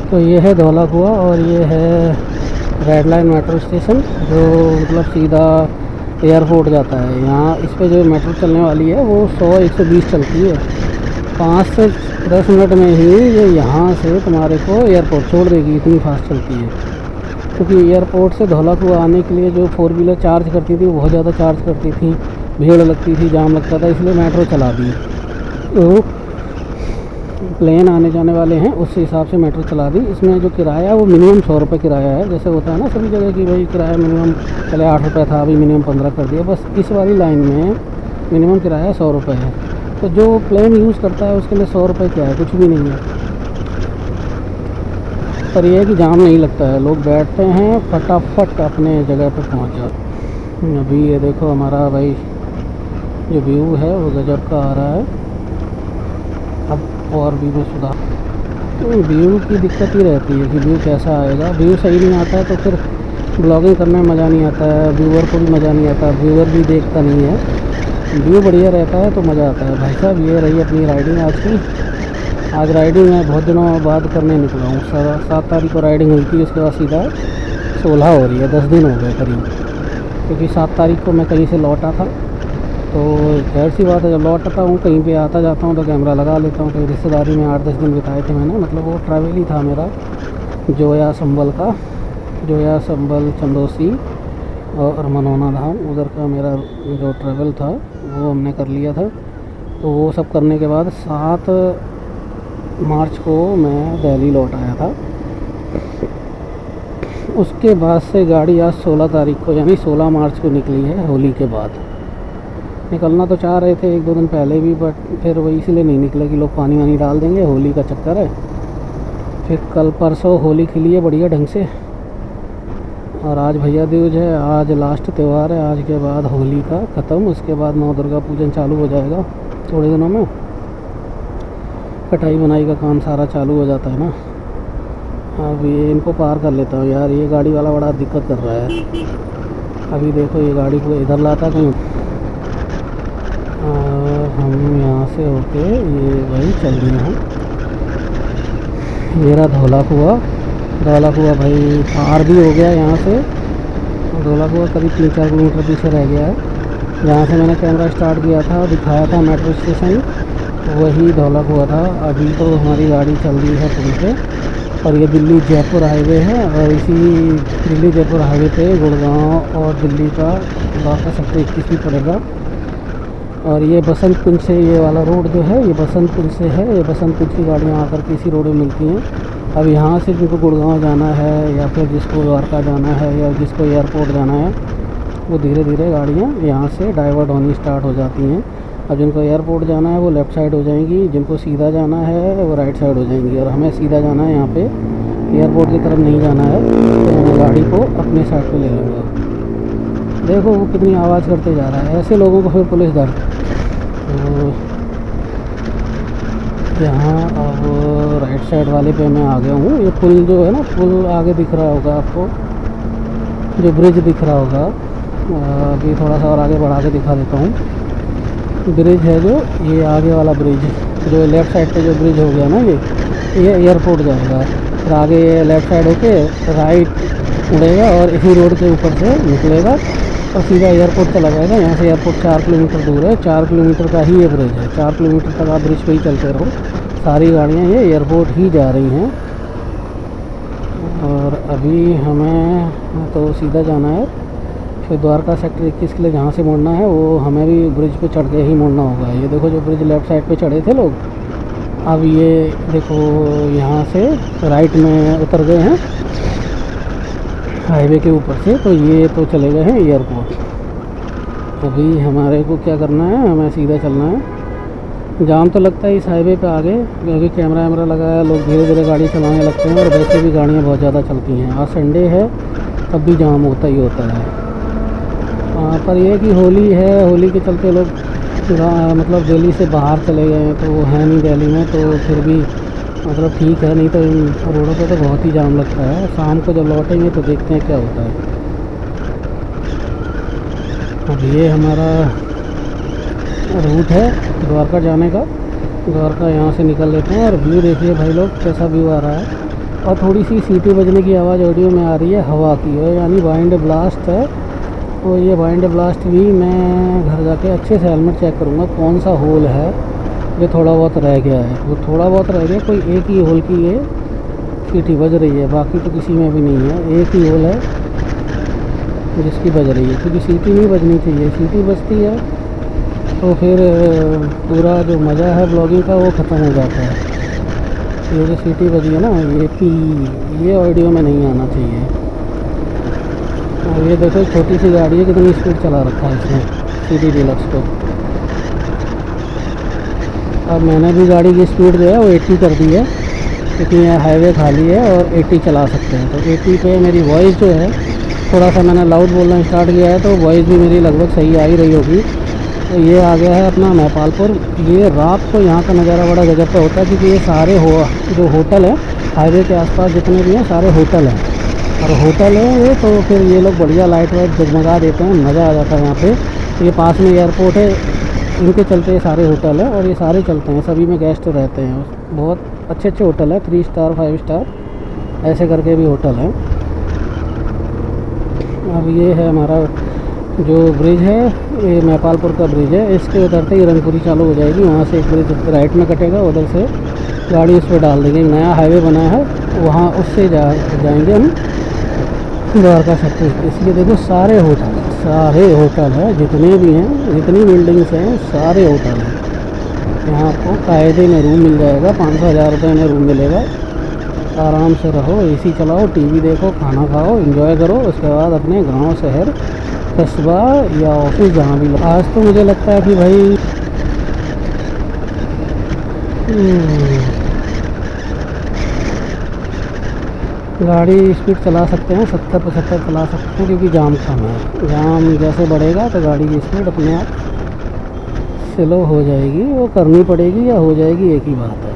तो ये है धौला कुआं और ये है रेड लाइन मेट्रो स्टेशन, जो मतलब सीधा एयरपोर्ट जाता है। यहाँ इस पे जो मेट्रो चलने वाली है वो 100-120 चलती है। 5 से 10 मिनट में ही ये यहाँ से तुम्हारे को एयरपोर्ट छोड़ देगी, इतनी फास्ट चलती है। क्योंकि एयरपोर्ट से धौला कुआं आने के लिए जो 4 व्हीलर चार्ज करती थी वो बहुत ज़्यादा चार्ज करती थी, भीड़ लगती थी, जाम लगता था, इसलिए मेट्रो चला दी। तो प्लेन आने जाने वाले हैं उस हिसाब से मेट्रो चला दी। इसमें जो किराया है वो मिनिमम 100 रुपये किराया है। जैसे होता है ना सभी जगह की भाई किराया मिनिमम पहले 8 रुपये था, अभी मिनिमम 15 कर दिया। बस इस वाली लाइन में मिनिमम किराया 100 रुपये है। तो जो प्लेन यूज़ करता है उसके लिए 100 रुपये क्या है, कुछ भी नहीं है। पर यह है कि जाम नहीं लगता है, लोग बैठते हैं फटाफट अपने जगह पर पहुँच जाते। अभी ये देखो हमारा भाई जो व्यू है वो गजब का आ रहा है। अब और भी में सुधार, तो व्यू की दिक्कत ही रहती है कि व्यू कैसा आएगा। व्यू सही नहीं आता है तो फिर ब्लॉगिंग करने में मज़ा नहीं आता है, व्यूअर को भी मज़ा नहीं आता, व्यूअर भी देखता नहीं है। व्यू बढ़िया रहता है तो मज़ा आता है। भाई साहब ये रही अपनी राइडिंग आज की। आज राइडिंग मैं बहुत दिनों बाद करने निकला हूँ। 7 तारीख को राइडिंग हुई थी, उसके बाद सीधा 16 हो रही है, 10 दिन हो गए करीब। क्योंकि 7 तारीख को मैं कहीं से लौटा था, तो जाहिर सी बात है जब लौटता हूँ कहीं पे आता जाता हूँ तो कैमरा लगा लेता हूँ। कहीं रिश्तेदारी में 8-10 दिन बिताए थे मैंने, मतलब वो ट्रैवल ही था मेरा जोया संबल का, जोया संबल चंदोसी और मनोना धाम, उधर का मेरा जो ट्रैवल था वो हमने कर लिया था। तो वो सब करने के बाद 7 मार्च को मैं दिल्ली लौट आया था। उसके बाद से गाड़ी आज 16 तारीख को यानी 16 मार्च को निकली है। होली के बाद निकलना तो चाह रहे थे 1-2 दिन पहले भी, बट फिर वही इसलिए नहीं निकले कि लोग पानी वानी डाल देंगे, होली का चक्कर है। फिर कल परसों होली खिली है बढ़िया ढंग से, और आज भैया दूज है, आज लास्ट त्यौहार है। आज के बाद होली का ख़त्म, उसके बाद नौ दुर्गा पूजन चालू हो जाएगा थोड़े दिनों में। कटाई बनाई का काम सारा चालू हो जाता है ना। अब ये इनको पार कर लेता हूँ यार, ये गाड़ी वाला बड़ा दिक्कत कर रहा है। अभी देखो ये गाड़ी को इधर लाता कहीं, हम यहाँ से होके ये वही चल रहे हैं। मेरा धौला कुआं भाई पार भी हो गया यहाँ से। धौला कुआं करीब 3-4 किलोमीटर पीछे रह गया है। जहाँ से मैंने कैमरा स्टार्ट किया था, दिखाया था मेट्रो स्टेशन, वही धौला कुआं था। अभी तो हमारी गाड़ी चल रही है पुल पे, और ये दिल्ली जयपुर हाईवे है, और इसी दिल्ली जयपुर हाईवे पे गुड़गांव और दिल्ली का द्वारका सेक्टर 21 भी पड़ेगा। और ये बसंत कुंज से ये वाला रोड जो है ये बसंत कुंज से है। ये बसंत कुंज की गाड़ियाँ आकर के इसी रोड में मिलती हैं। अब यहाँ से जिनको गुड़गांव जाना है या फिर जिसको द्वारका जाना है या जिसको एयरपोर्ट जाना है, वो धीरे धीरे गाड़ियाँ यहाँ से डाइवर्ट होनी स्टार्ट हो जाती हैं। अब जिनको एयरपोर्ट जाना है वो लेफ़्ट साइड हो जाएंगी, जिनको सीधा जाना है वो राइट साइड हो जाएंगी। और हमें सीधा जाना है, यहाँ पे एयरपोर्ट की तरफ नहीं जाना है, तो मैं गाड़ी को अपने साइड पे ले लूँगा। देखो वो कितनी आवाज़ करते जा रहा है, ऐसे लोगों को फिर पुलिस धर। तो यहाँ अब राइट साइड वाले पे मैं आ गया हूँ। ये पुल जो है ना, पुल आगे दिख रहा होगा आपको, जो ब्रिज दिख रहा होगा। अभी थोड़ा सा और आगे बढ़ा के दिखा देता हूँ। ब्रिज है जो ये आगे वाला ब्रिज, जो लेफ़्ट साइड पे जो ब्रिज हो गया ना, ये एयरपोर्ट जाएगा। फिर आगे ये लेफ़्ट साइड होके राइट उड़ेगा और इसी रोड के ऊपर से निकलेगा और सीधा एयरपोर्ट चला जाएगा। यहाँ से एयरपोर्ट 4 किलोमीटर दूर है, 4 किलोमीटर का ही ये ब्रिज है। 4 किलोमीटर तक आप ब्रिज पे ही चलते रहो, सारी गाड़ियाँ ये एयरपोर्ट ही जा रही हैं। और अभी हमें तो सीधा जाना है, फिर द्वारका सेक्टर 21 के लिए जहाँ से मुड़ना है वो हमें भी ब्रिज पे चढ़ के ही मुड़ना होगा। ये देखो जो ब्रिज लेफ़्ट साइड पे चढ़े थे लोग, अब ये देखो यहाँ से राइट में उतर गए हैं हाईवे के ऊपर से, तो ये तो चले गए हैं एयरपोर्ट। अभी हमारे को क्या करना है, हमें सीधा चलना है। जाम तो लगता है इस हाईवे पे आगे, क्योंकि कैमरा वैमरा लगाया, लोग धीरे धीरे गाड़ी चलाने लगते हैं, और वैसे भी गाड़ियाँ बहुत ज़्यादा चलती हैं। आज संडे है तब भी जाम होता ही होता है। पर यह कि होली है, होली के चलते लोग मतलब दिल्ली से बाहर चले गए हैं, तो वो है नहीं दिल्ली में, तो फिर भी मतलब ठीक है। नहीं तो इन रोडों पे तो बहुत ही जाम लगता है। शाम को जब लौटेंगे तो देखते हैं क्या होता है। अब ये हमारा रूट है द्वारका जाने का। द्वारका यहाँ से निकल लेते हैं, और व्यू देखिए भाई लोग कैसा व्यू आ रहा है। और थोड़ी सी सीटी बजने की आवाज़ ऑडियो में आ रही है हवा की, है यानी वाइंड ब्लास्ट है। तो ये वाइंड ब्लास्ट भी मैं घर जाके अच्छे से हेलमेट चेक करूँगा कौन सा होल है जो थोड़ा बहुत रह गया है। वो थोड़ा बहुत रह गया, कोई एक ही होल की ये सीटी बज रही है, बाकी तो किसी में भी नहीं है। एक ही होल है जिसकी बज रही है, क्योंकि सीटी नहीं बजनी चाहिए। सीटी बजती है तो फिर पूरा जो मज़ा है ब्लॉगिंग का वो ख़त्म हो जाता है। ये जो सीटी बजी है ना, ये ऑडियो में नहीं आना चाहिए। और ये देखो छोटी सी गाड़ी है, कितनी स्पीड चला रखा है इसने सिटी डीलक्स को। अब मैंने भी गाड़ी की स्पीड जो है वो 80 कर दी है, क्योंकि यहाँ हाईवे खाली है और 80 चला सकते हैं। तो 80 पे मेरी वॉइस जो है, थोड़ा सा मैंने लाउड बोलना स्टार्ट किया है तो वॉइस भी मेरी लगभग सही आ ही रही होगी। तो ये आ गया है अपना मैपालपुर। ये रात को यहाँ का नज़ारा बड़ा गजब का होता है, क्योंकि ये सारे जो होटल हैं हाईवे के आसपास जितने भी हैं सारे होटल हैं, और होटल है ये, तो फिर ये लोग बढ़िया लाइट वाइट जगमगा देते हैं, मज़ा आ जाता है यहाँ पे। ये पास में एयरपोर्ट है, इनके चलते ये सारे होटल हैं, और ये सारे चलते हैं, सभी में गेस्ट रहते हैं। बहुत अच्छे अच्छे होटल हैं, 3 स्टार 5 स्टार ऐसे करके भी होटल हैं। अब ये है हमारा जो ब्रिज है, ये मैपालपुर का ब्रिज है। इसके उतरते ही रंगपुरी चालू हो जाएगी, वहाँ से एक ब्रिज राइट में कटेगा, उधर से गाड़ी उस पर डाल देंगे। नया हाईवे बना है, वहाँ उससे जाएंगे हम द्वारका सेक्टर। इसलिए देखो सारे होटल हैं जितने भी हैं, जितनी बिल्डिंग्स हैं सारे होटल हैं। यहाँ आपको कायदे में रूम मिल जाएगा, 500-1000 रुपये में रूम मिलेगा। आराम से रहो, एसी चलाओ, टीवी देखो, खाना खाओ, एंजॉय करो। उसके बाद अपने गांव शहर कस्बा या ऑफिस जहाँ भी। आज तो मुझे लगता है कि भाई गाड़ी स्पीड चला सकते हैं, 70-75 चला सकते हैं, क्योंकि जाम कम है। जाम जैसे बढ़ेगा तो गाड़ी की स्पीड अपने आप स्लो हो जाएगी, वो करनी पड़ेगी या हो जाएगी, एक ही बात है।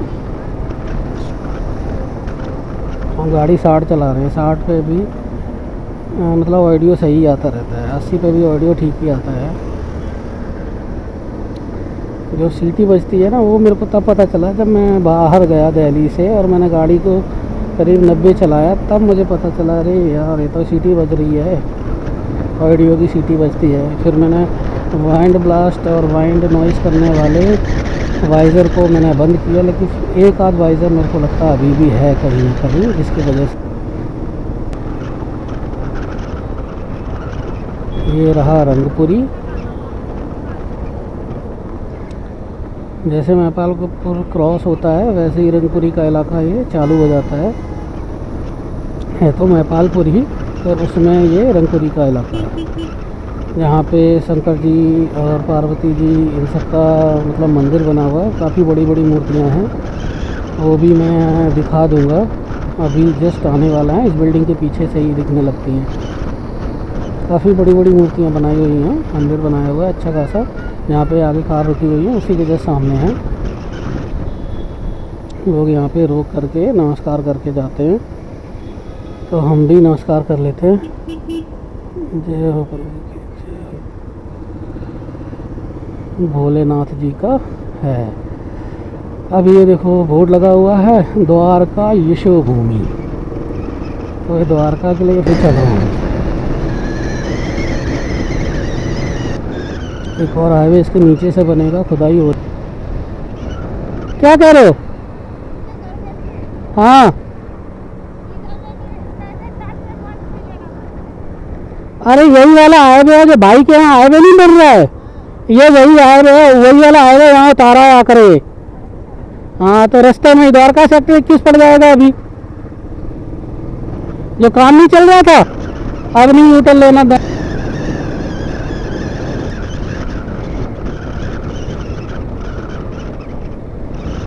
हम गाड़ी 60 चला रहे हैं, 60 पे भी मतलब ऑडियो सही आता रहता है, 80 पे भी ऑडियो ठीक ही आता है। जो सीटी बजती है ना, वो मेरे को तब पता चला जब मैं बाहर गया दिल्ली से और मैंने गाड़ी को करीब 90 चलाया, तब मुझे पता चला अरे यार ये तो सीटी बज रही है, ऑडियो की सीटी बजती है। फिर मैंने वाइंड ब्लास्ट और वाइंड नॉइज़ करने वाले वाइज़र को मैंने बंद किया, लेकिन एक आध वाइज़र मेरे को लगता है अभी भी है कहीं ना कहीं, जिसकी वजह से ये रहा रंगपुरी। जैसे मैपालपुर क्रॉस होता है वैसे ही रंगपुरी का इलाका ये चालू हो जाता है तो मैपालपुर ही, और उसमें ये रंगपुरी का इलाका है, जहाँ पे शंकर जी और पार्वती जी इन सब का मतलब मंदिर बना हुआ है। काफ़ी बड़ी बड़ी मूर्तियाँ हैं, वो भी मैं दिखा दूँगा। अभी जस्ट आने वाला है, इस बिल्डिंग के पीछे से ही दिखने लगती हैं। काफ़ी बड़ी बड़ी मूर्तियाँ बनाई हुई हैं, मंदिर बनाया हुआ है अच्छा खासा। यहाँ पे आगे कार रुकी हुई है, उसी के जस्ट सामने है। लोग यहाँ पे रोक करके नमस्कार करके जाते हैं, तो हम भी नमस्कार कर लेते हैं। जय हो भोलेनाथ जी का है। अब ये देखो बोर्ड लगा हुआ है द्वारका यशो भूमि, तो ये द्वारका के लिए फिर चल रहा हूँ। एक और हाईवे इसके नीचे से बनेगा, खुदाई हो। क्या कह रहे हो? हाँ, अरे यही वाला हाईवे है जो भाई के यहाँ हाईवे नहीं बन रहा है, ये वही हाईवे है, वही वाला हाईवे यहाँ उतारा है आकर। हाँ, तो रास्ते में द्वारका सेक्टर 21 पड़ जाएगा। अभी जो काम नहीं चल रहा था, अब नहीं यूटर्न लेना।